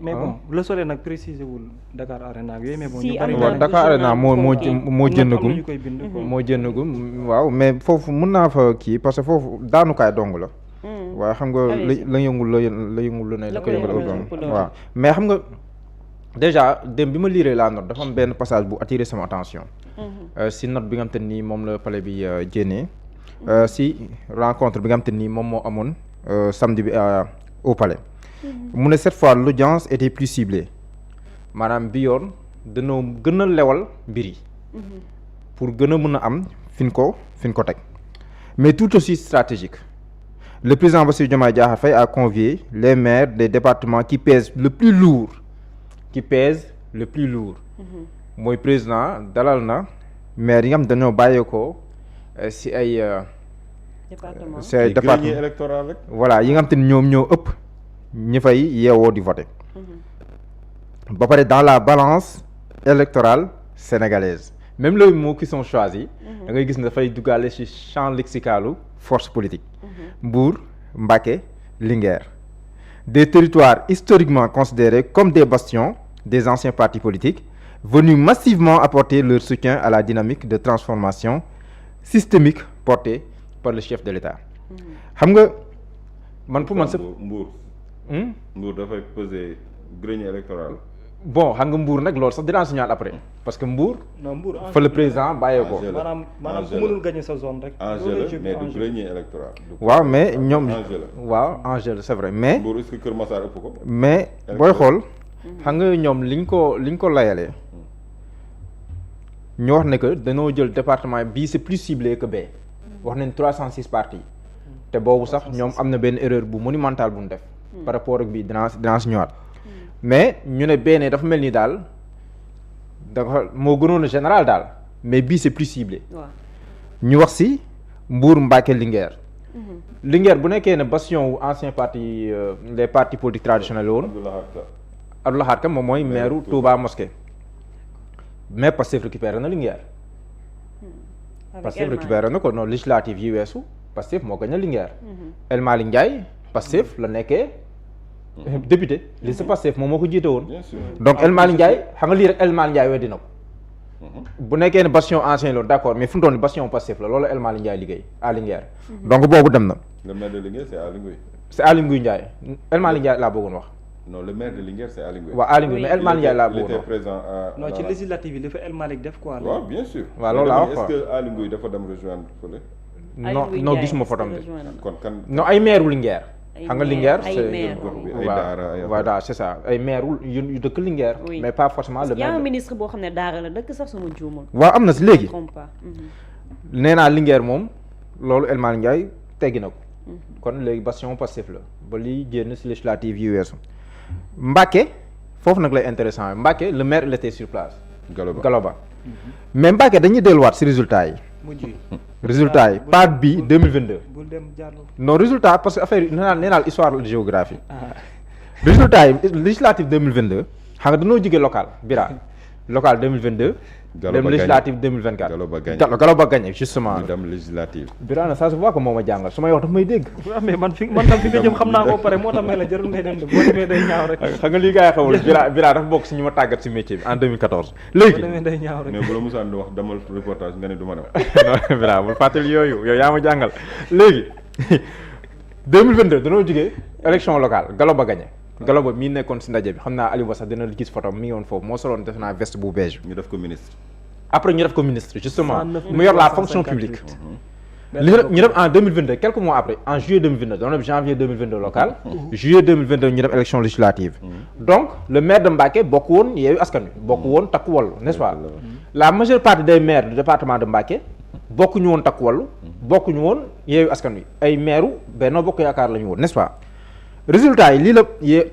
mais bon Le Soleil nag précisé wul Dakar Arena yooyu mais bon ñu bari Dakar Arena moo jëndagum waaw mais foofu mun naa fa kii parce que foofu daanukaay dong la waaw xam nga la yëngul lu ne la ko yëngal waaw mais xam nga déjà dem bi ma liiree la note dafa am benn passage bu attiré sama attention si note bi nga xam te nii moom la palais bi jénnee si rencontre bi nga xam te nii moom moo amoon samedi bi au palais mu ne cette fois l'audience était plus ciblée maanaam bi yoon dañoo gën a lewal mbir yi pour gën a mën a am fi ñu ko teg mais tout aussi stratégique le président Bassirou Diomaye Diakhar Faye a convié les maires des départements qui pèsent le plus lourd mooy président dalal na maire yi nga xam dañoo bàyyeekoo si ay département électoral rek voilà yi nga xam te ni ñoom ñoo ëpp ñi fay yeewoo di voter ba pare dans la balance électorale sénégalaise même les mots qui sont choisis da ngay gis ne dafay duggaale ci champ lexicalu force politique Mbour Mbacké Linguère des territoires historiquement considérés comme des bastions des anciens partis politiques venus massivement apporter leur soutien à la dynamique de transformation systémique portée par le chef de l'État xam nga man pour man sa Mbour dafay peser grenier électoral bon xam nga Mbour nag loolu sax dinaa si ñëwaat après parce que Mbour fa le président bàyyee ko maanaam ku mënul gagner sa zone rek mais du grenier électoral waaw mais ñoom waaw enjeu c'est vrai mais Mbour est-ce que Kër Massar ëpp ko mais booy xool xam nga ñoom liñ ko layalee ñu wax ne que dañoo jël département bii c'est plus ciblé que bee wax nañ 306 partis te boobu sax ñoom am na benn erreur bu monumentale bu ñu def par rapport ak bii dinaa si ñëwaat mais ñu ne benn dafa mel ni daal dafa moo gënoon a général daal mais bii c'est plus ciblé ñu wax si Mbour Mbacké Linguère Linguère bu nekkee ne bastion wu ancien parti les partis politiques traditionnels la woon Abdoulaye Kharka moom mooy maire Touba Mosquée mais Pastef récupéré na Linguère Pastef récupéré na ko non législative yi weesu Pastef moo gagné Linguère El Malick Ndiaye Pastef la nekkee député liste Pastef moom moo ko jiite woon donc El Malick Ndiaye xam nga lii rek El Malick Ndiaye weddi na ko bu nekkee ne bastion ancien loolu d'accord mais fu mu toll nii bastion Pastef la loolu El Malick Ndiaye liggéey à Linguère donc boobu dem na le maire de Linguère c'est Aly Ngouille Ndiaye El Malick Ndiaye laa bëggoon wax non le maire de Linguère c'est Aly Ngouille. waaw Aly Ngouille mais El Malick Ndiaye laa bëggoon wax il était présent non ci législative yi dafa El Malick def quoi. waaw bien sûr. waaw loolu laa wax est-ce que Aly Ngouille dafa dem rejoindre fële. non gisuma fotom de kon kan. non ay maire Linguère. xam nga Linguère c'est c'est ça ay maire yu dëkk Linguère. mais pas forcément le maire. y a un ministre boo xam ne daara la dëkk sax sama juumul. waaw am na si léegi. nee naa Linguère moom loolu El Malick Ndiaye teggi na ko. kon léegi bastion Pastef la ba liy génn si législative yi weesu. Mbacké foofu nag lay intéressant Mbacké le maire il était sur place. Galoba mais Mbacké dañuy delluwaat si résultats yi. résultats yi part bi 2022. non résultat parce que affaire yi nee naa histoire de géographie. résultats yi législative 2022 xam nga dañoo jógee local bira local 2022. dem législative 2024. Galoba gagné justement. ñu dem législative. Birana ça se voit que moo ma jàngal su may wax daf may dégg. waaw mais man tam fi nga jëm xam naa ko pare moo tax may la jarul ngay dem de boo demee day ñaaw rek. xam nga lii gars yi xamul Bira dafa bokk si ñu ma tàggat si métier bi en 2014. léegi boo demee day ñaaw rek. mais bu la Moussa di wax demal reportage nga ne du ma dem. non Bira bul fàttali yooyu yow yaa ma jàngal léegi 2022 dañoo jógee élection locale Galoba gagné. Galoba mii nekkoon si ndaje bi xam naa Aliou Ba sax dina gis photo mi ngi woon foofu moo soloon def naa veste bu beige. ñu def ko ministre. après ñu def ko ministre justement mu yor la fonction publique. ñu dem en 2022 quelques mois après en juillet 2022 doon def janvier 2022 local. juillet 2022 ñu dem élection législative. donc le maire de Mbacké bokk woon Yewwi Askan Wi bokk woon Takku Wallu n'est-ce pas. la majeure partie des maires du département de Mbacké bokkuñu woon Takku Wallu bokkuñu woon Yewwi Askan Wi ay maires Benno Bokk Yaakaar la ñu woon n'est-ce pas. résultat yi lii la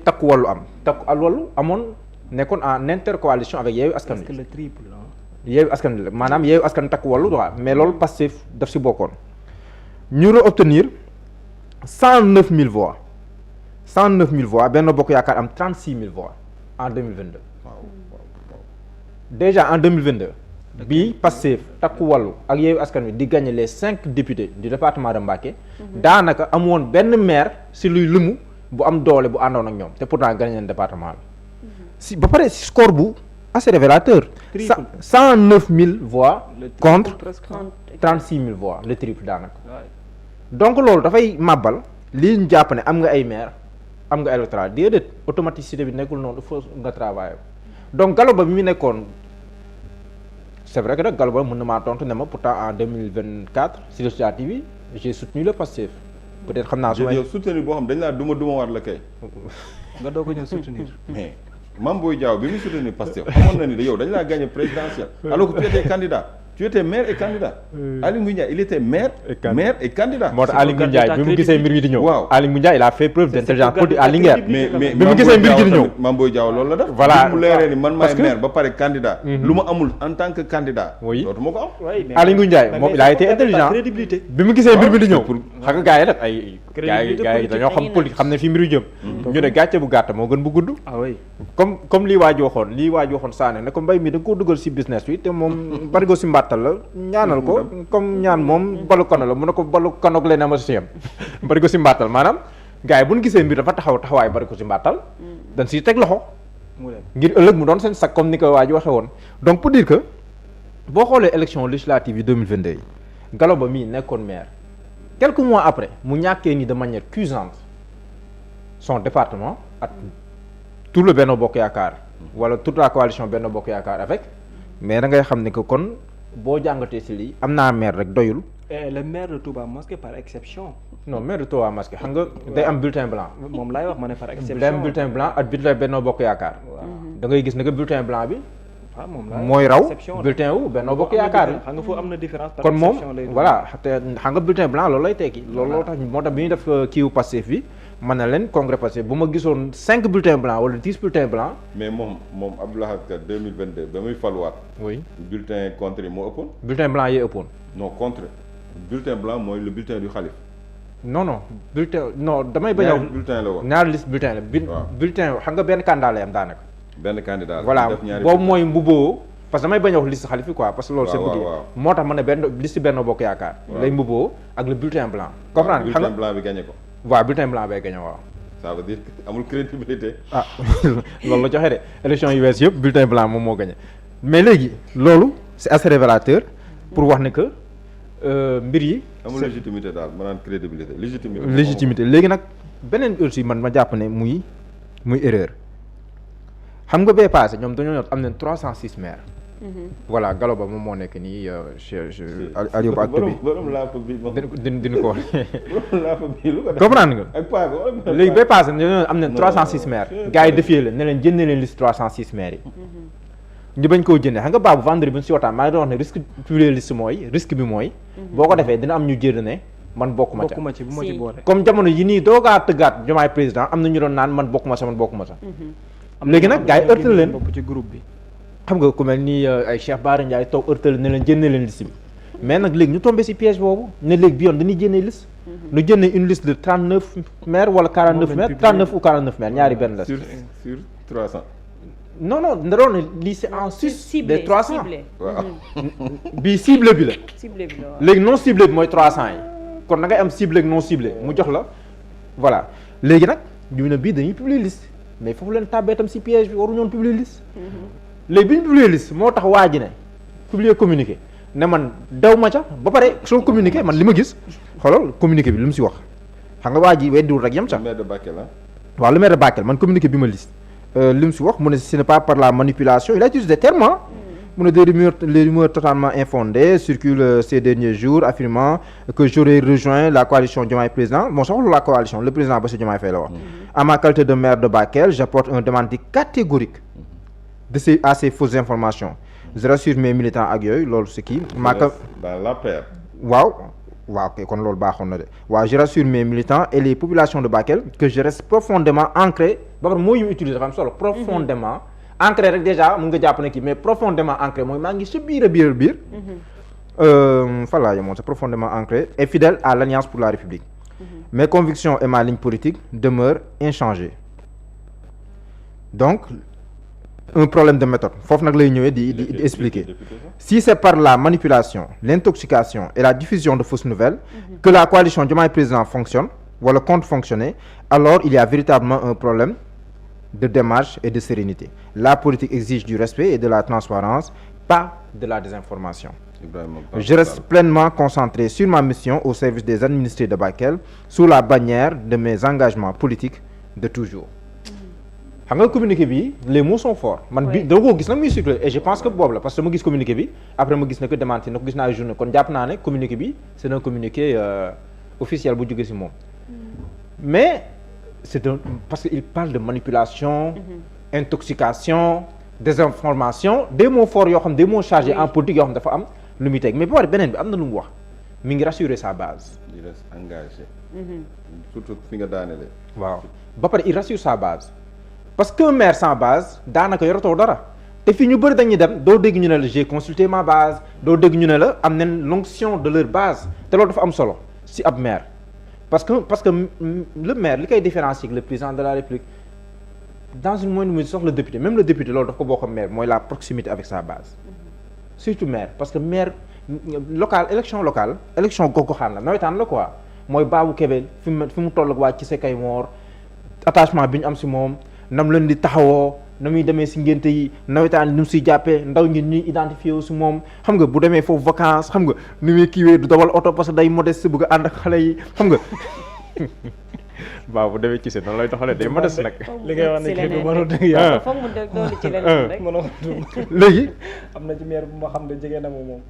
Takku Wallu am Takku Wallu amoon nekkoon en intercoalition avec Yewwi Askan Wi. le triple Yewwi Askan Wi la maanaam Yewwi Askan Takku Wallu waaw mais loolu Pastef daf si bokkoon ñu obtenir 109000 voix 109000 voix Benno Bokk Yaakaar am 36000 voix en 2022. déjà en 2022 bi Pastef Takku Wallu ak Yewwi Askan Wi di gagner les 5 députés du département de Mbacké. daanaka amoon benn maire si luy limu bu am doole bu àndoon ak ñoom te pourtant gagné nañ département bi si ba pare si score bu assez révélateur. 109 000 voix contre 36 000 voix le triple daanaka. donc loolu dafay màbbal lii ñu jàpp ne am nga ay maire am nga électorat déedéet automaticité bi nekkul noonu il faut nga travailler donc Gallo Ba bi mu nekkoon c'est vrai que nag Gallo Ba mën na maa tontu ne ma pourtant en 2024 si législative yi j'ai soutenu le Pastef peut-être xam naa su may yow soutenir boo xam dañ laa duma war la kay nga doog a ñëw soutenir mais Mame Boye Diao bi mu soutenir Pastef xamoon na ni yow dañ laa gagné présidentiel alors que tu étais candidat tu étais maire et candidat. Aly Ngouille Ndiaye il était maire et candidat. moo tax Aly Ngouille Ndiaye bi mu gisee mbir yi di ñëw. waaw Aly Ngouille Ndiaye il a fait preuve d'intelligence politique à Linguère. mais bi mu gisee mbir yi di ñëw Mame Boye Diao loolu la def. voilà mu leeree ni man maay maire ba pare candidat. lu ma amul en tant que candidat. oui dootuma ko am. Aly Ngouille Ndiaye moom il a été intelligent bi mu gisee mbir mi di ñëw. xam nga gars yi nag ay. gars yi dañoo xam politique xam ne fi mbir yu jëm. ñu ne gàcce bu gàtt moo gën bu gudd. ah oui comme lii waa ji waxoon Sané ne ko mbay mi da nga koo dugal si business bi te moom barigo si mbàttal la ñaanal ko comme ñaan moom balu kono la mu ne ko balu konog leen ama siyam barigo si mbàttal maanaam gars yi bu ñu gisee mbir dafa taxawaay barigo si mbàttal dañ siy teg loxo ngir ëllëg mu doon seen sac comme ni ko waa ji waxee woon donc pour dire que boo xoolee élection législative yi 2022 yi Gallo Ba mii nekkoon maire quelques mois après mu ñàkkee ni de manière cuisante son département ak tout le Benno Bokk Yaakaar wala toute la coalition Benno Bokk Yaakaar avec mais da ngay xam ne que kon boo jàngatee si lii am naa maire rek doyul. le maire de Touba Mosquée par exception. non maire de Touba Mosquée xam nga day am bulletin blanc. moom laay wax ma ne par exception. day am bulletin blanc ak bulletin Benno Bokk Yaakaar. da ngay gis ne que bulletin blanc bi. waaw moom mooy raw bulletin wu Benno Bokk Yaakaar bi. xam nga foofu am na différence. par kon moom exception lay voilà te xam nga bulletin blanc loolu lay tekki. loolu tax moo tax bi ñuy def kiiwu Pastef bi. man na leen congrès Pastef bu ma gisoon 5 bulletins blancs wala 10 bulletins blancs. mais moom Abdou Lahad Ka 2022 ba muy faluwaat. oui bulletin contre yi moo ëppoon. bulletin blanc yee ëppoon. non contre bulletin blanc mooy le bulletin du xalif. non bulletin non damay bañ a. ñaari bulletin la woon ñaari liste bulletin la. bulletin xam nga benn candidat lay am daanaka. benn candidat la voilà boobu mooy mbubboo parce que damay bañ a wax liste xalif yi quoi parce que loolu c'est petit moo tax ma ne benn liste Benno Bokk Yaakaar. lay mbubboo ak le bulletin blanc. comprendre nga bulletin blanc bi gagné ko. waaw bulletin blanc bay gagné waaw. ça veut dire que amul crédibilité. ah loolu la joxe de élection yu wees yëpp bulletin blanc moom moo gagné mais léegi loolu c'est assez révélateur pour wax ne que mbir yi. amul légitimité daal ma naan crédibilité légitimité léegi nag beneen aussi man ma jàpp ne muy erreur xam nga bee passé ñoom dañoo yor am nañ 306 maires. voilà Gallo Ba moom moo nekk nii Aliou ak bi borom laafa bi dina ko wax borom laafa bi lu ko def comprendre nga ak paa bi léegi bay passé ñoo am nañ 306 maires gars yi defee la ne leen jëndee leen liste 306 maires yi ñu bañ koo jëndee xam nga baabu vendredi bu ñu si waxtaan maa ngi doon wax ne risque publier liste mooy risque bi mooy boo ko defee dina am ñu jënd ne man bokkuma ci bu ma ci boole comme jamono yi nii doogaa tëggaat Diomaye président am na ñu doon naan man bokkuma sa léegi nag gars yi heurtal leen bopp ci groupe bi xam nga ku mel ni ay Cheikh Bara Ndiaye toog heurtal ne leen jëndee leen liste bi mais nag léegi ñu tombé si piège boobu ne léegi bi yoon dañuy jëndee liste ñu jëndee une liste de 39 maires wala 49 maires 39 ou 49 maires ñaari benn la sur 300 non da doon ne lii c'est en sus des 300 waaw bii ciblé bi la léegi non ciblé bi mooy 300 yi kon da ngay am ciblé ak non ciblé mu jox la voilà léegi nag ñu ne bii dañuy publier liste mais foofu leen tàbbee tam si piège bi waru ñoon publier liste léegi bi ñu publier liste moo tax waa ji ne publier communiqué ne man daw ma ca ba pare soo communiqué man li ma gis xoolal communiqué bi li mu si wax xam nga waa ji weddiwul rek yem ca. le maire de Bakel waaw le maire de Bakel man communiqué bi ma liste li mu si wax mu ne ce n'est pas par la manipulation il a utilisé des termes mu ne les rumeurs totalement infondées circulent ces derniers jours affirmant que j'aurais rejoint la coalition Diomaye président bon soxla la coalition le président Bassirou Diomaye Faye la wax à ma qualité de maire de Bakel j'apporte un démenti catégorique à ces fausses informations je rassure mes militants ak yooyu loolu c'est kii dans l'APR waaw kay kon loolu baaxoon na de waaw je rassure mes militants et les populations de Bakel que je reste profondément ancré ba pare mooy yu utiliser dafa am solo profondément ancré rek déjà mun nga jàpp ne kii mais profondément ancré mooy maa ngi sa biir fan laa yemoon c'est profondément ancré et fidèle à l'Alliance pour la République mes convictions et ma ligne politique demeurent inchangées donc un problème de méthode foofu nag lay ñëwee di expliquer si c'est par la manipulation l'intoxication et la diffusion de fausses nouvelles que la coalition Diomaye Président fonctionne wala compte fonctionner alors il y a véritablement un problème de démarche et de sérénité. La politique exige du respect et de la transparence, pas de la désinformation. Je reste pleinement concentré sur ma mission au service des administrés de Bakel sous la bannière de mes engagements politiques de toujours. xam nga communiqué bi les mots sont forts man bi dama ko gis nag muy circulé et je pense que boobu la parce que dama gis communiqué bi après ma gis ne que démenti na ko gis naa ay journée kon jàpp naa ne communiqué bi c'est un communiqué officiel bu jóge ci moom mais c'est un parce que il parle de manipulation intoxication désinformation des mots forts yoo xam des mots chargés en politique yoo xam dafa am lu muy teg mais ba pare beneen bi am na lu mu wax mi ngi rassurer sa base. il reste engagé. surtout fi nga daanelee. waaw ba pare il rassure sa base. parce qu'un maire sans base daanaka yoratoo dara te fii ñu bëri dañuy dem doo dégg ñu ne la j'ai consulté ma base doo dégg ñu ne la am nañ l'onction de leur base te loolu dafa am solo si ab maire parce que le maire li koy différencier ak le président de la République dans une moindre mesure sax le député même le député loolu daf ko bokk maire mooy la proximité avec sa base surtout maire parce que maire local élection gox-goxaan la nawetaan la quoi mooy Babou Kébé fi mu toll ak waa ci sa kay moor attachement bi ñu am si moom nam leen di taxawoo na muy demee si ngénte yi nawetaan ni mu siy jàppee ndaw ñi ñuy identifié wu si moom xam nga bu demee foofu vacances xam nga ni muy kiiwee du dawal oto parce que day modeste bëgg a ànd ak xale yi xam nga waaw bu demee ci seen noonu lay doxalee day modeste nag. li ngay wax ne kii bi mënul dëgg yàlla foog mu doon ci leneen rek. léegi. am na ci maire bu ma xam ne jege na ma moom.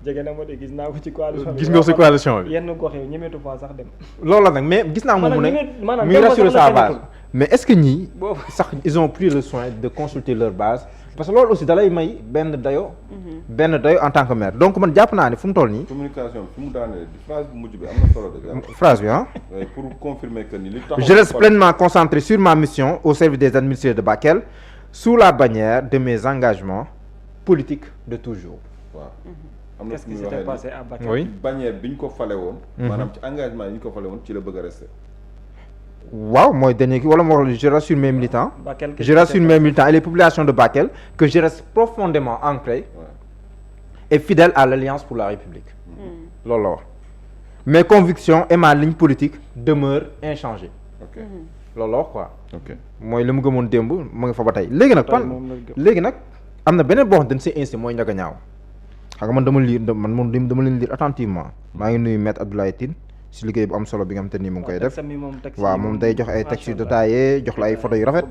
jege na ma de gis naa ko ci coalition bi. gis nga ko ci coalition bi. yenn gox yi ñemeetu fa sax dem. loolu la nag mais gis naa moom mu ne muy rassurer sa base. mais est-ce que ñii sax ils ont pris le soin de consulter leur base parce que loolu aussi dalay may benn dayo en tant que maire donc man jàpp naa ne fu mu toll nii. communication bi fu mu daanee phrase bu mujj bi am na solo de. phrase bi ah. pour confirmer que ni li taxaw. je reste pleinement concentré sur ma mission au service des administrés de Bakel sous la bannière de mes engagements politiques de toujours. waaw. am na fu muy waxee à Bakel. oui bannière bi ñu ko fale woon. maanaam ci engagement yi ñu ko fale woon ci la bëgg a rester. waaw mooy dernier kii wala moo wax je rassure mes militants je rassure mes militants et les populations de Bakel que je reste profondément ancré et fidèle à l'Alliance pour la République loolu la wax mes convictions et ma ligne politique demeurent inchangées loolu la wax quoi mooy li mu gëmoon démb mu ngi fa ba tey léegi nag am na beneen boo xam dañ si insisté mooy Ndiaga Niao xam nga man dama leen lire attentivement maa ngi nuyu maître Abdoulaye Tine si liggéey bu am solo bi nga xamante ni mu ngi koy def waaw moom day jox ay textes yu détaillés jox la ay photos yu rafet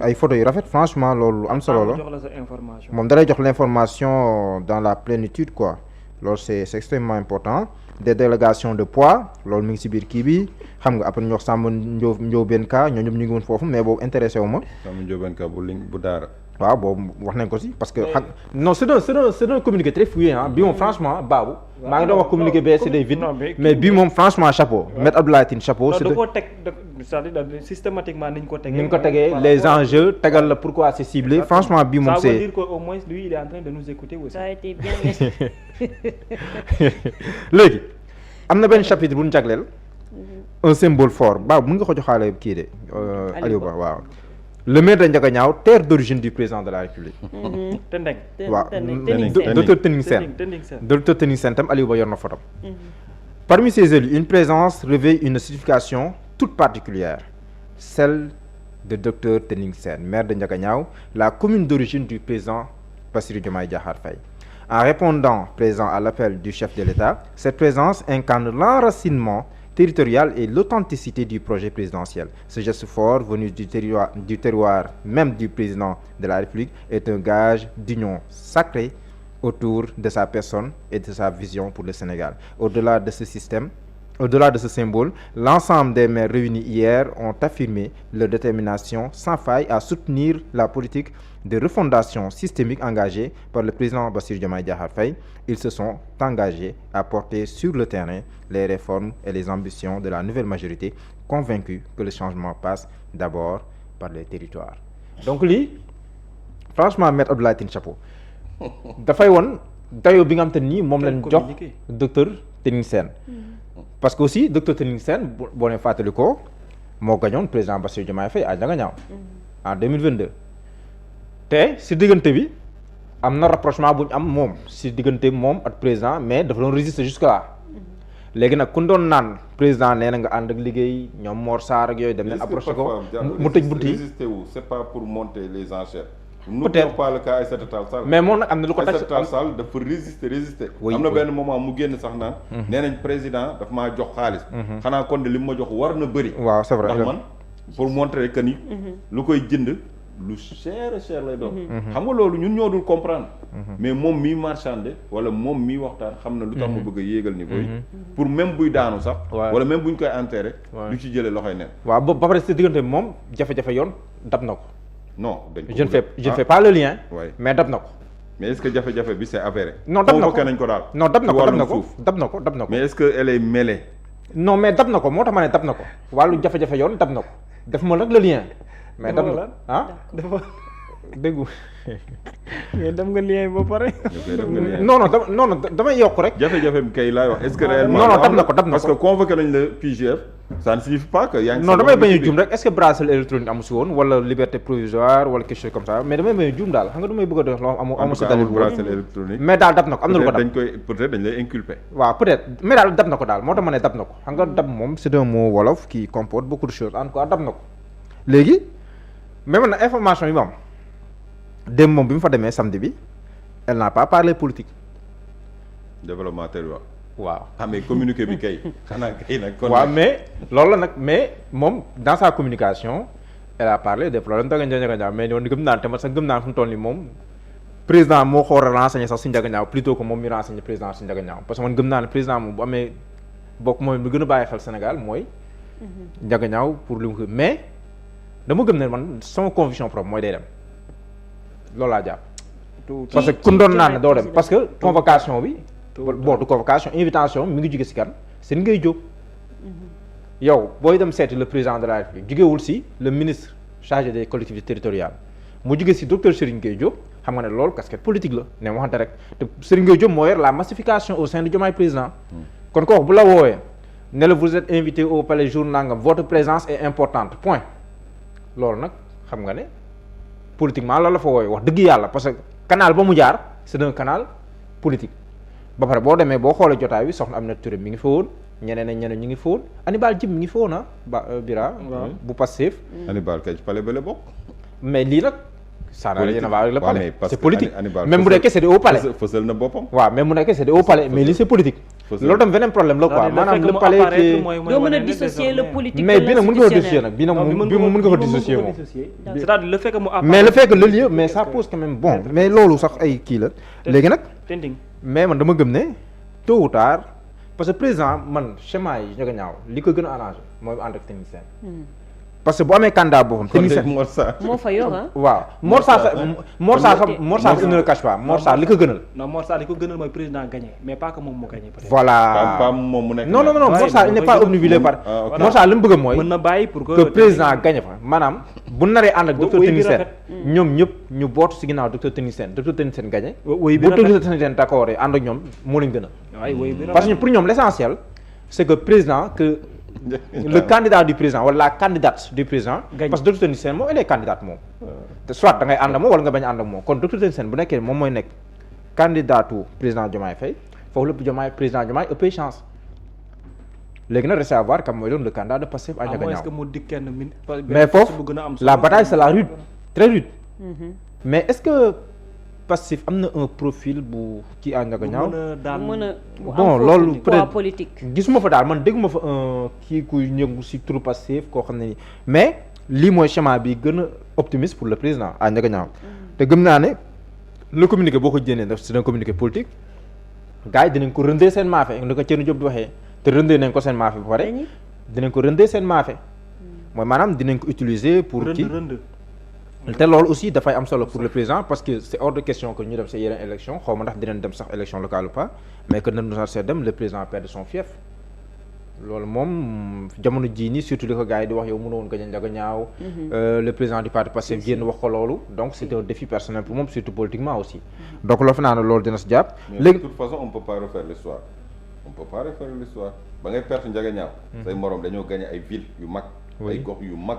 ay photos yu rafet franchement loolu am solo la moom dalay jox l'information dans la plénitude quoi loolu c'est extrêmement important des délégations de poids loolu mi ngi si biir kii bi xam nga après ñu wax Samba Ndiobène Ka ñoo ñëpp ñu ngi woon foofu mais boobu intéressé wu ma Samba Ndiobène Ka bu daara waaw boobu wax nañ ko si parce que non c'est un communiqué très fouillé ah bi moom franchement baabu maa ngi doon wax communiqué bi c'est des vides mais bii moom franchement chapeau maître Abdoulaye Tine chapeau da koo teg c'est-à-dire systématiquement ni ñu ko tegee les enjeux tegal la pourquoi c'est ciblé franchement bii moom c'est ça veut dire qu'au moins lui il est en train de nous écouter aussi ça a été bien léegi am na benn chapitre bu ñu jagleel un symbole fort baabu mën nga ko joxaale kii de Aliou Ba waaw le maire de Ndiaga Niao terre d'origine du président de la République. Tendeng. waaw docteur Tening Sène tam Aliou Ba yor na fotom. Parmi ces élus une présence revêt une signification toute particulière celle de docteur Tening Sène maire de Ndiaga Niao la commune d'origine du président Bassirou Diomaye Diakhar Faye. En répondant présent à l'appel du chef de l'État cette présence incarne l'enracinement territorial et l'authenticité du projet présidentiel. Ce geste fort venu du terroir même du président de la République est un gage d'union sacrée autour de sa personne et de sa vision pour le Sénégal. Au-delà de ce symbole, l'ensemble des maires réunis hier ont affirmé leur détermination sans faille à soutenir la politique de refondation systémique engagée par le président Bassirou Diomaye Diakhar Faye. Ils se sont engagés à porter sur le terrain les réformes et les ambitions de la nouvelle majorité, convaincus que le changement passe d'abord par les territoires. Donc lii franchement maître Abdoulaye Tine chapeau dafay woon dayoo bi nga xam te nii moom lañ jox docteur Tening Sène parce que aussi docteur Tening Sène boo ne fàttali ko moo gañoon président Bassirou Diomaye Faye à Ndiaga Niao en 2022 te si diggante bi am na rapprochement bu ñu am moom si diggante moom ak président mais dafa doon résister jusque là léegi nag ku doon naan président nee na nga ànd ak liggéey ñoom Mor Sarr ak yooyu dem leen approché ko mu tëj bunt yi résister wu c'est pas pour monter les enchères. N'oublions pas le cas Aïssata Tall Sall. mais moom nag am na lu ko tax Aïssata Tall Sall dafa résister. am na benn moment mu génn sax naan. nee nañ président daf maa jox xaalis. xanaa kon de li mu ma jox war na bëri. waaw c'est vrai ndax man pour montrer que ni. lu koy jënd lu cher lay doon. xam nga loolu ñun ñoo dul comprendre. mais moom miy marchander wala moom miy waxtaan xam na lu tax mu bëgg a yéegal niveau yi. pour même buy daanu sax. wala même buñ koy enterrer. du ci jëlee loxoy nen. waaw ba pare si diggante moom jafe-jafe yoon dab na ko. non dañ ko je ne fais pas le lien. Ouais. mais dab na ko. mais est-ce que jafe-jafe bi c'est avéré. non dab na ko convoqué nañ ko daal. non dab na ko dab na ko. mais est-ce que elle est mêlée. non mais dab na ko moo tax ma ne dab na ko wàllu jafe-jafe yoon dab na ko def ma nag le lien. mais dab na ah dafa déggu. mais dem nga lien ba pare. non damay yokk rek. jafe-jafe bi kay laay wax est-ce que réellement. non dab na ko parce que convoqué nañ le PJF. ça ne signifie pas que yaa ngi. non damay bañ a juum rek est-ce que bracelet électronique amu si woon wala liberté provisoire wala quelque chose comme ça mais damay bañ a juum daal xam nga damay bëgg a def loo amu si dalil bracelet électronique. mais daal dab na ko am na lu ko dab dañ koy peut-être dañ lay inculper. waaw peut-être mais daal dab na ko daal moo tax ma ne dab na ko xam nga dab moom c'est un mot wolof qui comporte beaucoup de choses en tout cas dab na ko léegi mais man na information yi ma am démb moom bi mu fa demee samedi bi elle n'a pas parlé politique. développement territoire. waaw mais communiqué bi kay. xanaa kay nag kon. waaw mais loolu la nag mais moom dans sa communication elle a parlé des problèmes da nga Ndiaga Ndiaw mais ñoom gëm naa te man sax gëm naa fu mu toll nii moom président moo ko war a renseigner sax si Ndiaga Ndiaw plutôt que moom mi renseigner président si Ndiaga Ndiaw parce que man gëm naa ne président moom bu amee bokk mooy lu gën a bàyyi xel Sénégal mooy. Ndiaga Ndiaw pour lu mu mais dama gëm ne man sama conviction propre mooy day dem loolu laa jàpp. parce que ku doon naan doo dem parce que convocation bi. bon du convocation invitation mi ngi jóge si kan seen ngay jóg. yow booy dem seeti le président de la République jógewul si le ministre chargé des collectivités territoriales mu jóge si docteur Serigne Gueye Diop xam nga ne loolu casquette politique la ne ma waxante rek te Serigne Gueye Diop moo yor la massification au sein de Diomaye président. kon kooku bu la woowee ne la vous êtes invité au palais jour nangam votre présence est importante point loolu nag xam nga ne politiquement loolu la fa woowee wax dëgg yàlla parce que canal ba mu jaar c'est un canal politique. ba pare boo demee boo xoolee jotaay bi soxna Aminata Touré mi ngi fa woon ñeneen ñi ngi fa woon Hannibal Djim mi ngi fa woon Bira bu Pastef. Hannibal kay ci palais ba la bokk. mais lii nag. ça n'a rien à voir avec le palais parce c'est politique Hannibal même bu nekkee c'est des hauts palais. fësal na boppam. waaw même bu nekkee c'est des hauts palais mais lii c'est politique. loolu tam beneen problème la quoi maanaam le palais qui doo mën a dissocier le politique mais bii nag mën nga ko dissocier nag bii nag mën nga ko dissocier moom. c'est-à-dire le fait que mu mais le fait que le lieu mais ça pose quand même bon mais loolu sax ay kii la léegi nag. mais man dama gëm ne. tôt ou tard parce que président man schéma yi Ndiaga Ndiaw li ko gën a arrangé mooy ànd ak technicien. parce que bu amee candidat boppam. technicien moo fa yor ah. waaw Mor Sarr il ne le cache pas Mor Sarr li ko gënal. non Mor Sarr li ko gënal mooy président gagné mais pas que moom mu gagné peut-être. voilà pas moom mu nekk. non Mor Sarr il n'est pas obnubilé par. Mor Sarr li mu bëgg mooy. mën na bàyyi pour que président gagné fa maanaam bu naree ànd ak docteur technicien ñoom ñëpp ñu bootu si ginnaaw docteur technicien gagné. bu docteur technicien d'accord ànd ak ñoom moo leen gënal. parce que pour ñoom l'essentiel c'est que président que. le candidat du président wala la candidate du président. parce que docteur technicien moom elle est candidate moom. te soit da ngay ànd ak moom wala nga bañ a ànd ak moom kon docteur technicien bu nekkee moom mooy nekk candidatu président Diomaye Faye foofu la président Diomaye ëppee chance. léegi nag reste à voir kam mooy doon le candidat de Pastef à Ndiaga Ndiaw. est-ce que mu dikk kenn mais foofu la bataille c'est la rude très rude. mais est-ce que Pastef am na un profil bu ci à Ndiaga Ndiaw. bon loolu peut-être politique. gisuma fa daal man dégguma fa un kii kuy ñëngu si turu Pastef koo xam ne nii mais lii mooy schéma bi gën a optimiste pour le président à Ndiaga Ndiaw. te gëm naa ne le communiqué boo ko jëndee daf c'est un communiqué politique gars yi dinañ ko rëndee seen maafe ni ko Thierno Diop di waxee te rëndee nañ ko seen maafe ba pare dinañ ko rëndee seen maafe mooy maanaam dinañ ko utiliser pour kii te loolu aussi dafay am solo pour le président parce que c'est hors de question que ñu dem sa yeneen élection xaw ma ndax dinañ dem sax élection locale ou pas mais que nañu see dem le président perd son fief loolu moom jamono jii nii surtout li ko gars yi di wax yow mënoo woon gagner Ndiaga Ndiaw le président du parti Pastef génn wax ko loolu donc c'est un défi personnel pour moom surtout politiquement aussi donc loo fi naa ne loolu dina si jàpp léegi de toute façon on peut pas refaire l'histoire ba ngay perte Ndiaga Ndiaw say morom dañoo gagner ay villes yu mag ay gox yu mag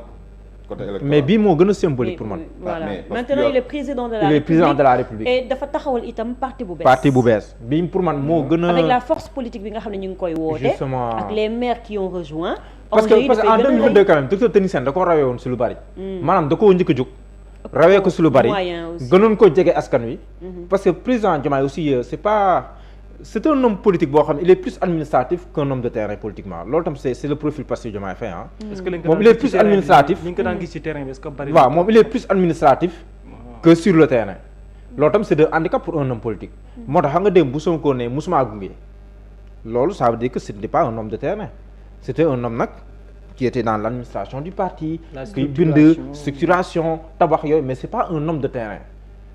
côté électoral. mais bii moo gën a symbolique pour man. voilà mais maintenant il est président de la il est président de la République. et dafa taxawal itam parti bu bees. parti bu bees bii pour man moo gën a. avec la force politique bi nga xam ne ñu ngi koy woote. justement ak les maires qui ont rejoint. parce que en 2022 quand même docteur Tony Sène da koo rawee woon si lu bari. maanaam da koo njëkk a jóg. rawee ko si lu bari gënoon ko jege askan wi. parce que président Diomaye aussi c'est un homme politique boo xam ne il est plus administratif qu'un homme de terrain politiquement loolu tam c'est le profil Bassirou Diomaye Faye ah. moom il est plus administratif. ni nga ko daan gis ci terrain bi est-ce que bari waaw moom il est plus administratif que sur le terrain. loolu tam c'est de handicap pour un homme politique. moo tax xam nga dem bu Sonko ne musuma gunge loolu ça veut dire que ce n'est pas un homme de terrain c'était un homme nag qui était dans l'administration du parti. qui bind structuration tabax yooyu mais c'est pas un homme de terrain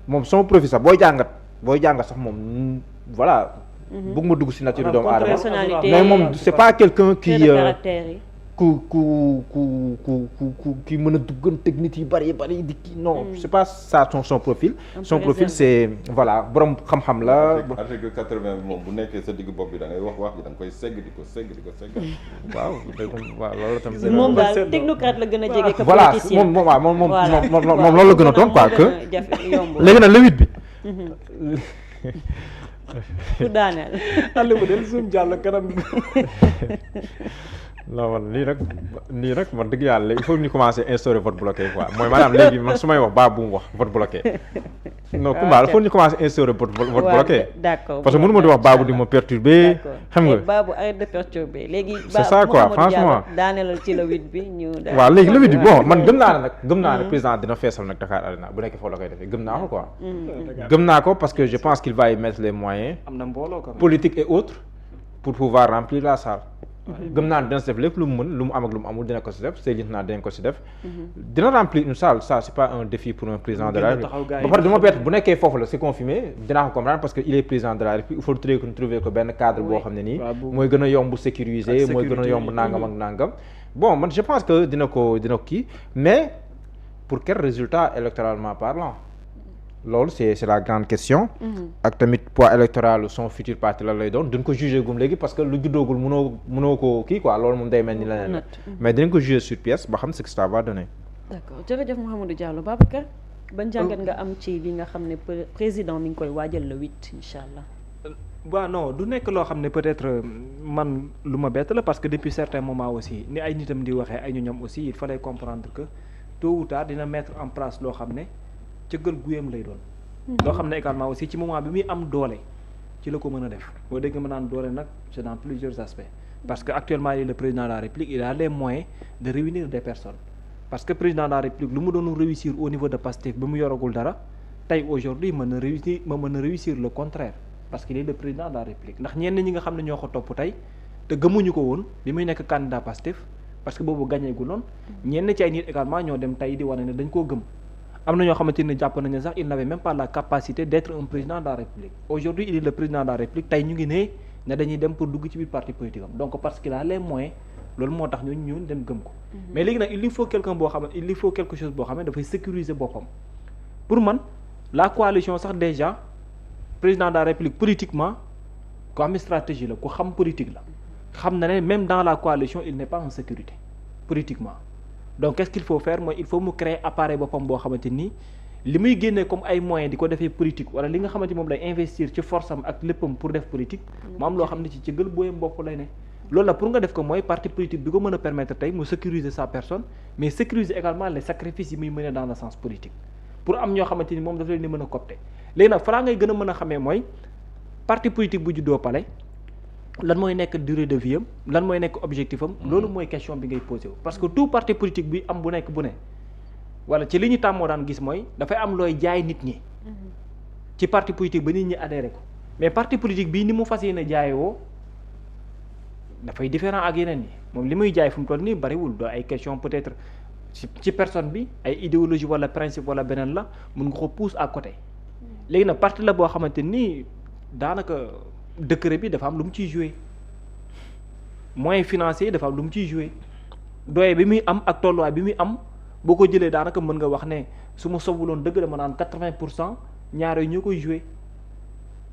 moom son profil sax booy jàngat sax moom voilà. bëgg ma dugg ci nature doomu aadama mais moom c'est pas quelqu'un qui ki mën a dugganteeg nit yi bari di kii non c'est pas ça son profil. son profil c'est voilà borom xam-xam la. article 80 moom bu nekkee sa digg bopp bi da ngay wax ji da nga koy segg di ko segg. waaw loolu tam. moom daal technocrate la gën a jege. que voilà moom loolu la gën a doon quoi que. léegi nag le 8 bi. ku daaneel. àll bu del suum jàll kanam. non man nii nag man dëgg yàlla il faut ñu commencer instaurer vote bloqué quoi mooy maanaam léegi man su may wax bu mu wax vote bloqué. non Koumba il faut ñu commencer instaurer vote bloqué. d'accord parce que mënu ma di wax baabu di ma perturber. xam nga baabu arrête de perturber léegi. c'est ça quoi franchement daaneelal ci le 8 bi ñu. waaw léegi le 8 bi bon man gëm naa ne président dina feesal nag Dakar Arena bu nekkee foofu la koy defee gëm naa ko quoi. gëm naa ko parce que je pense qu'il va y mettre les moyens. am na mbooloo quoi politiques et autres pour pouvoir remplir la salle. gëm naa ne dina si def lépp lu mu mën lu mu am ak lu mu amul dina ko si def say naa dinañ ko si def. dina remplir une salle ça c'est pas un défi pour un président de la République. ba pare dama bett bu nekkee foofu la c'est confirmé dinaa ko comprendre parce que il est président de la République il faut trouver ko benn cadre boo xam ne nii. mooy gën a yomb sécuriser mooy gën a yomb nangam ak nangam. bon man je pense que dina ko kii mais pour quel résultat électoralement parlant. loolu c'est la grande question. ak tamit poids électoral son futur parti la lay doon duñ ko juger gum léegi parce que lu juddoogul mënoo ko kii quoi loolu moom day mel ni leneen la mais dinañ ko juger sur pièce ba xam ce que ça va donner. d'accord jërëjëf Mouhamadou Diallo Babacar ban jàngat nga am ci li nga xam ne président mi ngi koy waajal le 8 incha allah. waaw non du nekk loo xam ne peut-être man lu ma bett la parce que depuis certains moments aussi ni ay nitam di waxee ay ñoñam aussi il fallait comprendre que tôt ou tard dina mettre en place loo xam ne. cëggal guyam lay doon. loo xam ne également aussi ci moment bi muy am doole ci la ko mën a def boo dégg ma naan doole nag c'est dans plusieurs aspects parce que actuellement il est le président de la République il a les moyens de réunir des personnes parce que président de la République lu mu doon réussir au niveau de Pastef ba mu yoragul dara tey aujourd'hui mën na réussir le contraire parce qu'il est le président de la République ndax ñenn ñi nga xam ne ñoo ko topp tey te gëmuñu ko woon bi muy nekk candidat Pastef parce que boobu gagnéegul noonu ñenn ci ay nit également ñoo dem tey di wane ne dañ koo gëm. am na ñoo xamante ne jàpp nañu sax il n'avait même pas la capacité d'être un président de la République aujourd'hui il est le président de la République tey ñu ngi ne dañuy dem pour dugg ci biir parti politique am donc parce qu'il a les moyens loolu moo tax ñun dem gëm ko mais léegi nag il lui faut quelque chose boo xam ne dafay sécuriser boppam pour man la coalition sax déjà président de la République politiquement ku am stratégie la ku xam politique la xam na ne même dans la coalition il n'est pas en sécurité politiquement donc qu'est-ce qu'il faut faire mooy il faut mu créer appareil boppam boo xamante ni li muy génnee comme ay moyens di ko defee politique wala li nga xamante moom lay investir ci force am ak léppam pour def politique mu am loo xam ne ci gël booyam bopp lay ne loolu la pour nga def ko mooy parti politique bi ko mën a permettre tey mu sécuriser sa personne mais sécuriser également les sacrifices yi muy mener dans le sens politique pour am ñoo xamante ni moom dafa leen di mën a copter léegi nag falaa ngay gën a mën a xamee mooy parti politique bu juddoo palais lan mooy nekk durée de vie am lan mooy nekk objectif am loolu mooy question bi ngay posé wu parce que tout parti politique bi am bu nekk bu ne wala ci li ñu tàmmoo daan gis mooy dafay am looy jaay nit ñi ci parti politique ba nit ñi adhéré ko mais parti politique bii ni mu fas yéene jaayoo dafay différent ak yeneen yi moom li muy jaay fu mu toll nii bariwul doo ay question peut-être ci personne bi ay idéologie wala principe wala beneen la mun nga ko pousse à côté léegi nag parti la boo xamante nii daanaka décret bi dafa am lu mu ciy joué moyens financiers dafa am lu mu ciy joué doye bi muy am ak tolluwaay bi muy am boo ko jëlee daanaka mën nga wax ne su ma sobuloon dëgg dama naan 80% ñaar yooyu ñoo koy joué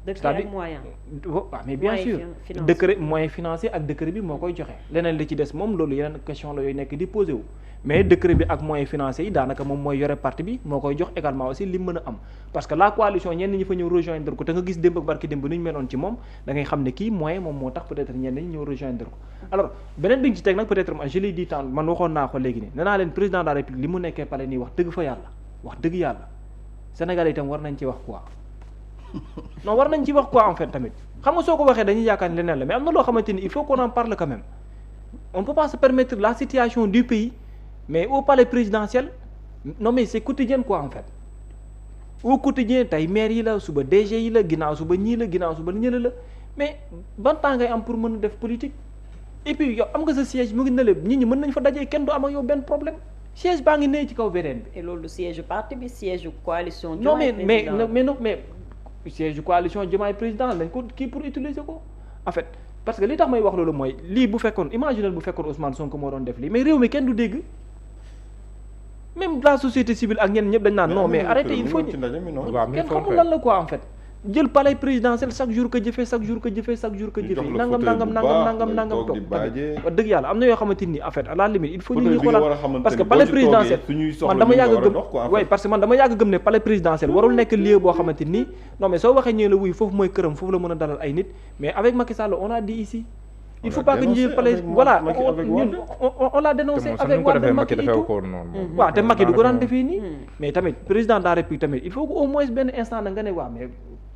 c'est-à-dire moyen. waaw mais bien sûr décret moyen financier ak décret bi moo koy joxe leneen li ci des moom loolu yeneen question la yooyu nekk di posé wu mais décret bi ak moyen financier yi daanaka moom mooy yore parti bi moo koy jox également aussi li mën a am parce que la coalition ñenn ñi fa ñëw rejoindre ko te nga gis démb ak barki démb ni ñu meloon ci moom da ngay xam ne kii moyen moom moo tax peut-être ñenn ñi ñëw rejoindre ko alors beneen bi ñu ci teg nag peut-être je l'ai dit tant man waxoon naa ko léegi nii nee naa leen président de la république li mu nekkee pale nii wax dëgg fa yàlla wax dëgg yàlla Sénégal itam war nañ ci wax quoi non war nañ ci wax quoi en fait tamit xam nga soo ko waxee dañuy yaakaar ni leneen la mais am na loo xamante ni il faut qu'on en parle quand même on peut pas se permettre la situation du pays mais au palais présidentiel non mais c'est quotidien quoi en fait au quotidien tey maire yi la suba DG yi la ginnaaw suba ñii la ginnaaw suba ñële la mais ban temps ngay am pour mën a def politique et puis yow am nga sa siège mu ngi ne la nit ñi mën nañ fa dajee kenn du am ak yow benn problème siège baa ngi nee ci kaw beneen bi. et loolu siège parti bi siège coalition. non mais siège coalition Diomaye président lañ ko kii pour utiliser ko en fait parce que li tax may wax loolu mooy lii bu fekkoon imaginez bu fekkoon Ousmane Sonko moo doon def lii mais réew mi kenn du dégg même la société civile ak ñenn ñëpp dañ naan non mais arrêtez il faut kenn xamul lan la quoi en fait jël palais présidentiel chaque jour que jëfee nangam toog wax dëgg yàlla am na yoo xamante ni en fait à la limite il faut ñu xoolaat parce que palais présidentiel man dama yàgg gëm waaye parce que man dama yàgg gëm ne palais présidentiel warul nekk lieu boo xamante ni non mais soo waxee ñëwee la wuy foofu mooy këram foofu la mën a dalal ay nit mais avec Macky Sall on a dit ici il faut pas que ñu jël palais voilà ñun on l'a dénoncé avec Wade Macky et tout waaw te Macky du ko daan defee nii mais tamit président de la République tamit il faut que au moins benn instant na nga ne waa mais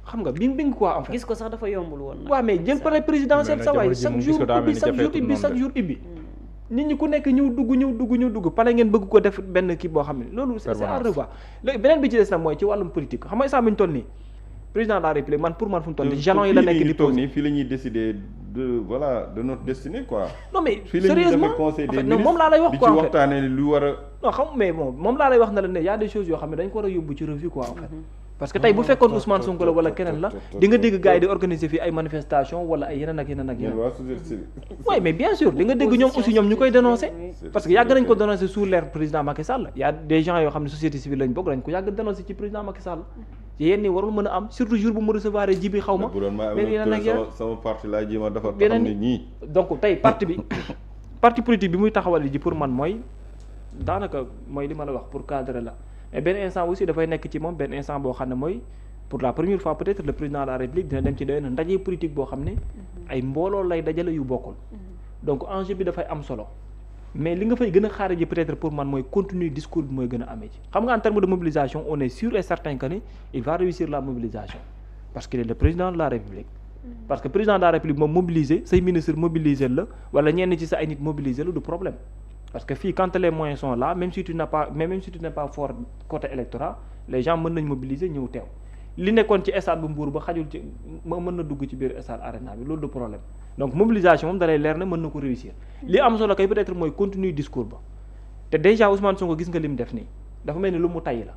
xam nga bing quoi en fait. gis ko sax dafa yombul woon. waaw mais jël palais présidentiel sa waay chaque jour ibbi nit ñi ku nekk ñëw dugg palais ngeen bëgg ko def benn kii boo xam ne loolu c'est à revoir léegi beneen bi ci des nag mooy ci wàllum politique xam nga saa mi ñu toll nii président de la République man pour man fu mu toll nii jalon yi la nekk di posé fii la ñuy décider de notre destinée quoi. non mais sérieusement en fait non moom laa lay wax quoi en fait di ci waxtaanee lu war a. non xam mais bon moom laa lay wax na la ne y a des choses yoo xam ne dañ ko war a yóbbu ci revue quoi en fait parce que tey bu fekkoon Ousmane Sonko la wala keneen la di nga dégg gars yi di organiser fii ay manifestation wala ay yeneen ak yeneen oui mais bien sûr di nga dégg ñoom aussi ñoom ñu koy dénoncer parce que yàgg nañ ko dénoncer sous l'ère président Macky Sall y a des gens yoo xam ne société civile lañ bokk dañ ko yàgg dénoncer ci président Macky Sall ci yenn warul mën a am surtout jour bu mu recevoir jibi xaw ma mais yeneen ak yeneen sama parti laa jéem a defar taxam ne ñii donc tey parti politique bi muy taxawal ji pour man mooy daanaka mooy li ma la wax pour cadrer la mais benn instant aussi dafay nekk ci moom benn instant boo xam ne mooy pour la première fois peut-être le président de la République dina dem ci doyen ndaje politique boo xam ne ay mbooloo lay dajale yu bokkul donc enjeu bi dafay am solo mais li nga fay gën a xaare ji peut-être pour man mooy continuer discours bi mooy gën a amee ci xam nga en termes de mobilisation on est sûr et certain que ni il va réussir la mobilisation parce qu'il est le président de la République parce que président de la République moom mobiliser say ministre mobiliser la wala ñenn ci sa ay nit mobiliser la du problème parce que fii quand les moyens sont là même si tu n'es pas fort côté électoral les gens mën nañ mobiliser ñëw teew li nekkoon ci stade bu Mbour ba xajul ci mën na dugg ci biir stade Arena bi loolu du problème donc mobilisation moom dalay leer ne mën na ko réussir li am solo kay peut-être mooy continuer discours ba te déjà Ousmane Sonko gis nga li mu def nii dafa mel ni lu mu tay la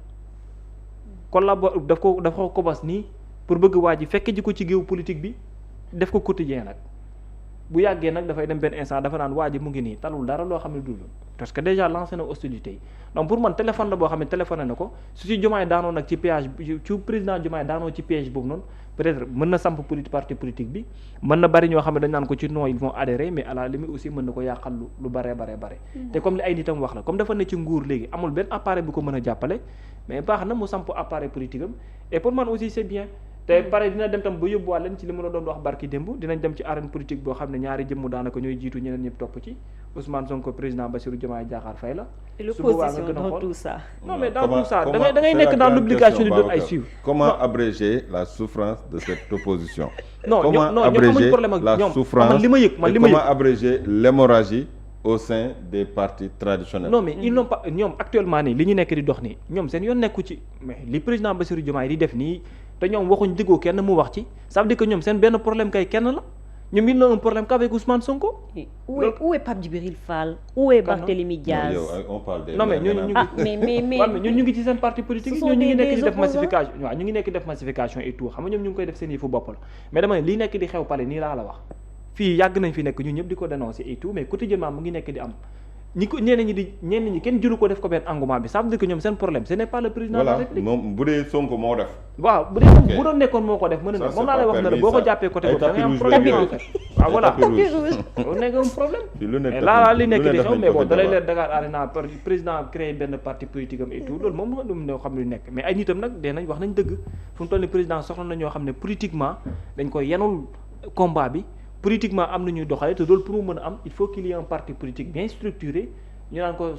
daf ko kobas nii pour bëgg waa ji fekke ji ko ci géew politique bi def ko quotidien nag bu yàggee nag dafay dem benn instant dafa naan waa ji mu ngi nii talul dara loo xam ne dul parce que déjà lancé na hostilité yi donc pour man téléphone la boo xam ne téléphoné na ko su ci Diomaye daanoo nag ci péage ci président Diomaye daanoo ci piège boobu noonu peut-être mën na samp parti politique bi mën na bari ñoo xam ne dañ naan ko ci non ils vont adhérer mais à la limite aussi mën na ko yàqal lu bare te comme li ay nitam wax la comme dafa ne ci nguur léegi amul benn appareil bu ko mën a jàppale mais baax na mu samp appareil politique am et pour man aussi c'est bien te pare dina dem tam ba yóbbuwaat leen ci li ma la doon wax barki démb dinañ dem ci arène politique boo xam ne ñaari jëmm daanaka ñooy jiitu ñeneen ñëpp topp ci Ousmane Sonko président Bassirou Diomaye Diakhar Faye la. l'opposition dans tout ça. non mais dans tout ça da ngay nekk dans l'obligation de doon ay suivre. comment abréger la souffrance de cette opposition. non abréger la souffrance comment abréger l'hémorragie au sein des partis traditionnels. non mais ils n'ont pas ñoom actuellement nii li ñu nekk di dox nii ñoom seen yoon nekku ci mais li président Bassirou Diomaye di def nii te ñoom waxuñ diggoo kenn mu wax ci ça veut dire que ñoom seen benn problème kay kenn la ñoom il n'a un problème qu'avec Ousmane Sonko. où est Pape Djibril Fall. où est Barthélémy Diaz. non mais ñun ñu ngi ci seen parti politique yi ñoo ñu ngi nekk di def massification waaw ñu ngi nekk di def massification et tout xam nga ñoom ñu ngi koy def seen yëfu bopp la mais dama ne lii nekk di xew pale nii laa la wax fii yàgg nañ fi nekk ñun ñëpp di ko dénoncer et tout mais quotidiennement mu ngi nekk di am ñi ko ñenn ñi kenn jëlu ko def ko benn engouement bi ça veut dire que ñoom seen problème ce n'est pas le président de la République. moom bu dee Sonko moo def. waaw bu dee bu doon nekkoon moo ko def mën na moom laa lay wax ne la boo ko jàppee côté boobu da ngay am problème waaw voilà nekk un problème et là li nekk di xew mais bon da lay leer Dakar Arena président créé benn parti politique am et tout loolu moom lu ne xam lu nekk mais ay nitam nag dee nañ wax nañ dëgg fu mu toll ni président soxla na ñoo xam ne politiquement dañ koy yenul combat bi politiquement am na ñuy doxale te loolu pour mu mën a am il faut qu'il y ait un parti politique bien structuré ñu naan ko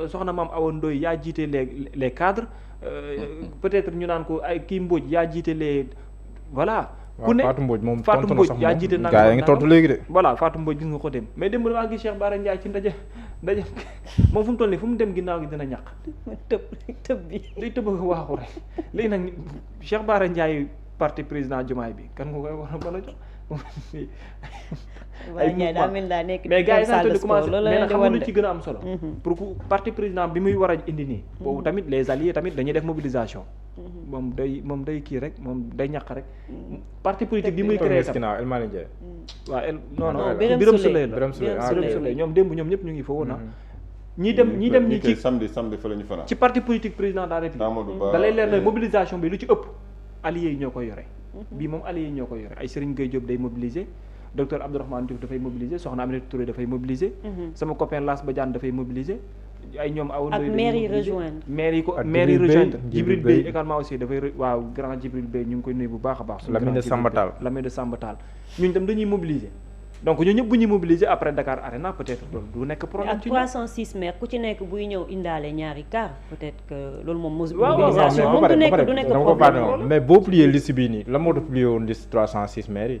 soxna Mame Awa Ndoye yaa jiite les cadres peut-être ñu naan ko ay kii Mbodj yaa jiite les voilà. ku ne Fatou Mbodj moom Fatou tontu na sax Mbodj yaa jiite moom gaa yi ngi tontu léegi de. voilà Fatou Mbodj gis nga ko dem mais démb damaa gis Cheikh Bara Ndiaye ci ndaje moom fu mu toll nii fu mu dem ginnaaw gi dina ñàkk. tëb bi. day tëb ak waaxu rek léegi nag Cheikh Bara Ndiaye parti président Diomaye bi kan nga koy war a mën a jox. mais gars yi sant di commencé mais nag xam nga lu ci gën a am solo. pour que parti président bi muy war a indi nii. boobu tamit les alliés tamit dañuy def mobilisation. moom day kii rek moom day ñàkk rek. parti politique bi muy créé tam El Malick Ndiaye. waaw non Birame Souleye Birame Souleye ñoom démb ñoom ñëpp ñu ngi fa woon ñi dem ñi ci samedi fa la ñu fanaan ci parti politique président de la République da lay leer na mobilisation bi lu ci ëpp alliés yi ñoo koy yore bii moom alliés yi ñoo koy yore ay Serigne Gueye Diop day mobiliser docteur Abdourahmane Diouf dafay mobiliser soxna Aminata Touré dafay mobiliser sama copain Lass Badiane dafay mobiliser ay ñoom aw ak maire yi rejoindre maire yi rejoindre Djibril Bey également aussi dafay waaw grand Djibril Bey ñu ngi koy nuyu bu baax a baax Lamine de Samba Tall ñun tam dañuy mobiliser donc ñoo ñëpp bu ñuy mobiliser après Dakar Arena peut-être loolu du nekk problème ci 306 maires ku ci nekk buy ñëw indaale ñaari car peut-être que loolu moom mobilisation moom du nekk problème mais boo plier liste bii nii la moo tax plier woon liste 306 maires yi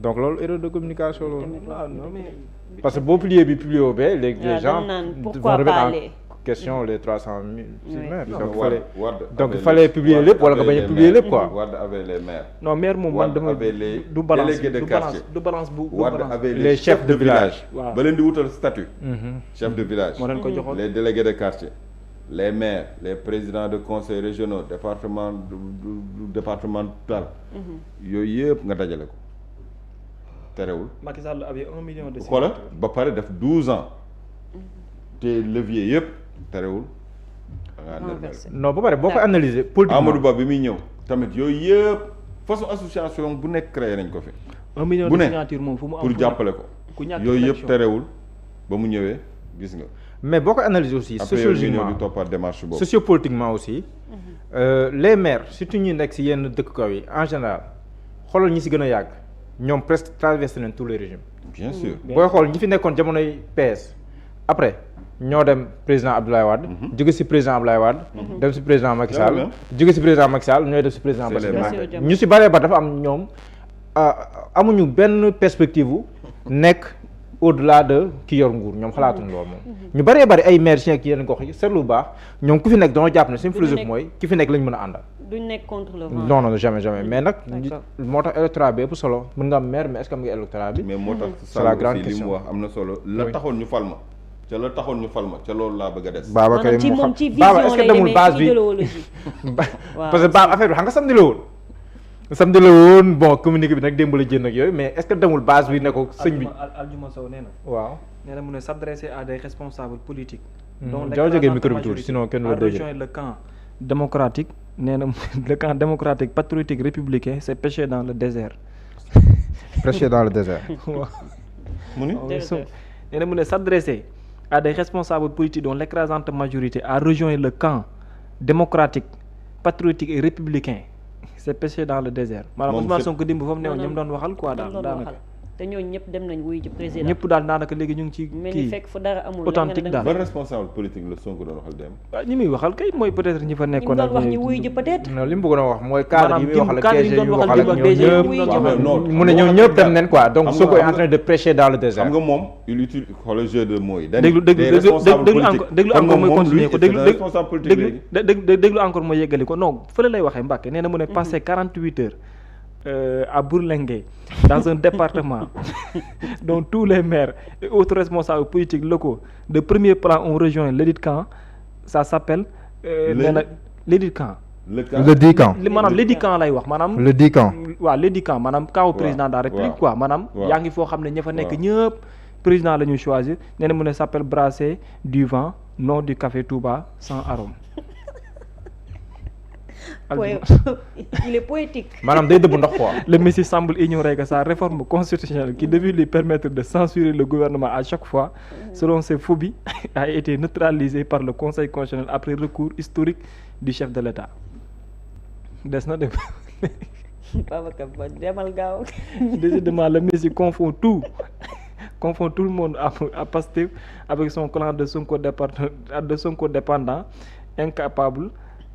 donc loolu erreur de communication loolu parce que boo plier bi plier bee léegi les gens vont remettre en question les 300 000 maires donc il fallait publier lépp wala nga bañ a publier lépp quoi. Wade avait les maires. non maire moom man dama du balance bu Wade avait les chefs de village. ba leen di wutal statut. chef de village. moo leen ko joxoon les délégués de quartier. les maires les présidents de conseils régionaux départemental. yooyu yëpp nga dajale ko. terewul. Macky Sall avait 1 million de. xoolal ba pare def 12 ans. te levier yëpp. terewul non ba pare boo ko analyser politiquement Amadou Ba bi muy ñëw tamit yooyu yëpp façon association bu nekk créé nañ ko fi 1 million de signature moom fu mu am pour jàppale ko yooyu yëpp terewul ba mu ñëwee gis nga mais boo ko analyser aussi sociologiquement di toppaat démarche boobu sociopolitiquement aussi les maires surtout ñi nekk si yenn dëkk kaw yi en général xoolal ñi si gën a yàgg ñoom presque traversé nañ tous les régimes bien sûr booy xool ñi fi nekkoon jamonoy PS après ñoo dem président Abdoulaye Wade jóge ci président Abdoulaye Wade dem ci président Macky Sall jóge ci président Macky Sall ñooy def ci président Bassirou ñu ci bëree ba dafa am ñoom amuñu benn perspective nekk au-delà de ki yor nguur ñoom xalaatuñu loolu moom ñu bëree bëri ay maires ak yeneen gox yi seetlu bu baax ñoom ku fi nekk dañoo jàpp ne seen philosophie mooy ki fi nekk lañ mën a àndal duñ nekk contre le vent non jamais mais nag moo tax électorat bi ëpp solo mën nga am maire mais est-ce que am nga électorat bi mais moo tax c'est la grande question li mu wax am na solo la taxoon ñu fal ma ca la taxoon ñu fal ma ca loolu laa bëgg a des. Baba kay moom ci vision est-ce que demul base bi parce que Baba affaire bi xam nga samedi la woon bon communiqué bi nag démb la jënd ak yooyu mais est-ce que demul base bi ne ko sëñ bi. Aljuma Sow nee na. waaw nee na mu ne s'adresser à des responsables politiques. jaw jógee micro bi tuuti sinon kenn la dégg. rejoindre le camp démocratique nee na le camp démocratique patriotique républicain c'est pécher dans le désert. prêcher dans le désert. waaw. mu ni nee na mu ne s'adresser à des responsables politiques dont l'écrasante majorité a rejoint le camp démocratique patriotique et républicain c'est péché dans le désert. maanaam Ousmane Sonko dimb fa mu newoon ñoom doon waxal quoi daal daanaka. te ñooñu ñëpp dem nañ wuy ji président ñëpp daal daanaka léegi ñu ngi ci mel ni fekk fu dara amul authentique daal. ban responsable politique la Sonko doon waxal dem. waaw ñi muy waxal kay mooy peut-être ñi fa nekkoon ak ñi wuy ji peut-être. non li mu bëggoon a wax mooy cadre yi muy waxal ak DG yi muy waxal ak DG ñoom mu ne ñoom ñëpp dem nañ quoi donc Sonko est en train de prêcher dans le désert. xam nga moom il utilise xoolal jeu de mots yi. déglu encore mooy continuer ko déglu encore mooy yeggali ko non fële lay waxee Mbacke nee na mu ne passé 48 heures à Bourlingué dans un département dont tous les maires et autres responsables politiques locaux de premier plan ont rejoint l'édit camp ça s'appelle nee na l'édit camp le dit camp maanaam l'édit camp lay wax maanaam le dit camp waaw l'édit camp maanaam camp président de la République quoi maanaam yaa ngi foo xam ne ña fa nekk ñëpp président la ñuy choisir nee na mu ne s'appelle Brassée du vent non du café Touba sans arôme. Il est poétique. maanaam day dëbb ndox quoi. Le Messie semble ignorer que sa réforme constitutionnelle qui devait lui permettre de censurer le gouvernement à chaque fois selon ses phobies a été neutralisée par le Conseil constitutionnel après recours historique du chef de l'État. Des na dem. Babacar Ba demal gaaw. Décidément le Messie confond tout le monde à Pastef avec son clan de Sonko dépendant incapable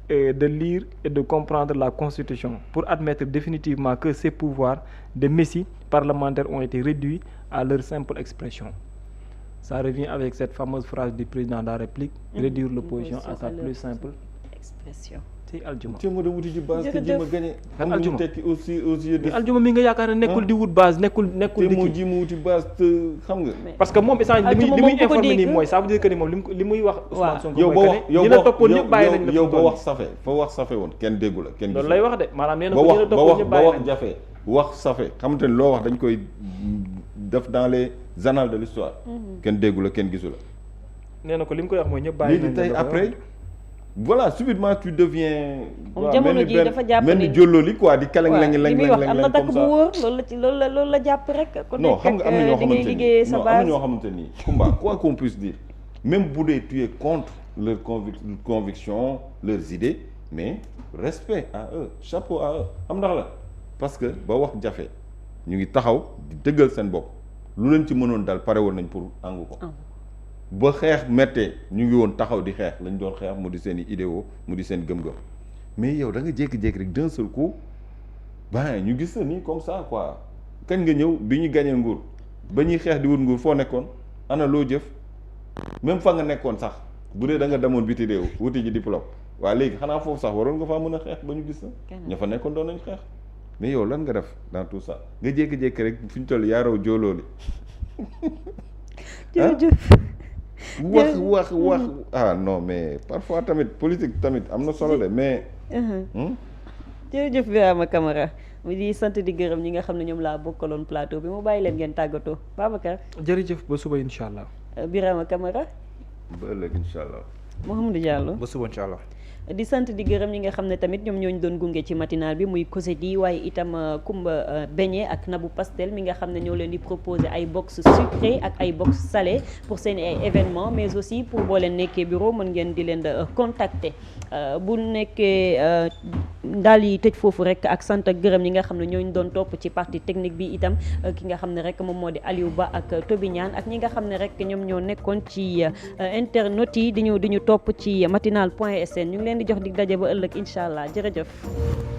de lire et de comprendre la Constitution pour admettre définitivement que ces pouvoirs de Messie parlementaires ont été réduits à leur simple expression. Ça revient avec cette fameuse phrase du président de la République, réduire l'opposition à sa plus simple expression. ci aljuma. te mu dem wuti ci base te jéem a gagné. kan aljuma tekki aussi aux yeux de. aljuma mi nga yaakaar ne nekkul di wut base nekkul te mu ji mu wuti base te xam nga. parce que moom instant li muy informé nii mooy ça veut dire que ni moom li muy wax. Ousmane Sonko yow mooy que ne ñi la toppoon ñëpp bàyyi nañ la yow ba wax safe fa wax safe woon kenn déggu la kenn. loolu lay wax de maanaam nee na ko ñi la toppoon ñëpp bàyyi ba wax jafe wax safe xamante ne loo wax dañ koy def dans les annales de l'histoire kenn déggu la kenn gisu la. nee na ko li mu koy wax mooy ñëpp bàyyi nañ la léegi tey après. voilà subitement tu deviens. waaw jamono ji dafa jàpp mel ni jólloli quoi di kaleng lang lang li muy wax am na takk bu wóor loolu la jàpp rek. non xam nga am na ñoo xamante ni liggéeyee sa base am na ñoo xamante ni Kumba quoi qu'on puisse dire même bu dee tu es contre leurs convictions leurs idées mais respect à eux chapeau à eux am ndax la parce que ba wax jafe ñu ngi taxaw di dëggal seen bopp lu leen ci mënoon dal pare woon nañ pour àngu ko. ba xeex méttee ñu ngi woon taxaw di xeex lañ doon xeex mu di seen i idéaux mu di seen gëm-gëm mais yow da nga jékki-jékki rek d'un seul coup ben ñu gis na ni comme ça quoi kañ nga ñëw bi ñu gañee nguur ba ñuy xeex di wut nguur foo nekkoon ana loo jëf même fa nga nekkoon sax bu dee da nga demoon biti réew wuti ji diplôme waa léegi xanaa foofu sax waroon nga faa mën a xeex ba ñu gis na ña fa nekkoon doon nañ xeex mais yow lan nga def dans tout ça nga jékki-jékki rek fi ñu toll yaa raw jóolooli jërëjëf wax ah non mais parfois tamit politique tamit am na solo de mais. jërëjëf Birama Camara mu di sant di gërëm ñi nga xam ne ñoom laa bokkaloon plateau bi mu bàyyi leen ngeen tàggatoo Babacar. jërëjëf ba suba incha allah. Birama Camara. ba ëllëg incha allah. Mouhamadou Diallo. ba suba incha allah. di sant di gërëm ñi nga xam ne tamit ñoom ñooñu doon gunge ci matinal bi muy Cosette waaye itam Kumba Beignet ak Nabou Pastel mi nga xam ne ñoo leen di proposer ay box sucré ak ay box salé pour seen ay événements mais aussi pour boo leen nekkee bureau mën ngeen di leen contacter bu nekkee daal yi tëj foofu rek ak sant ak gërëm ñi nga xam ne ñooñu doon topp ci partie technique bi itam ki nga xam ne rek moom moo di Aliou Ba ak Toby Niane ak ñi nga xam ne rek ñoom ñoo nekkoon ci internautes yi di ñu topp ci matinal.sn ñu ngi leen di jox dig daje ba ëllëg incha allah jërëjëf.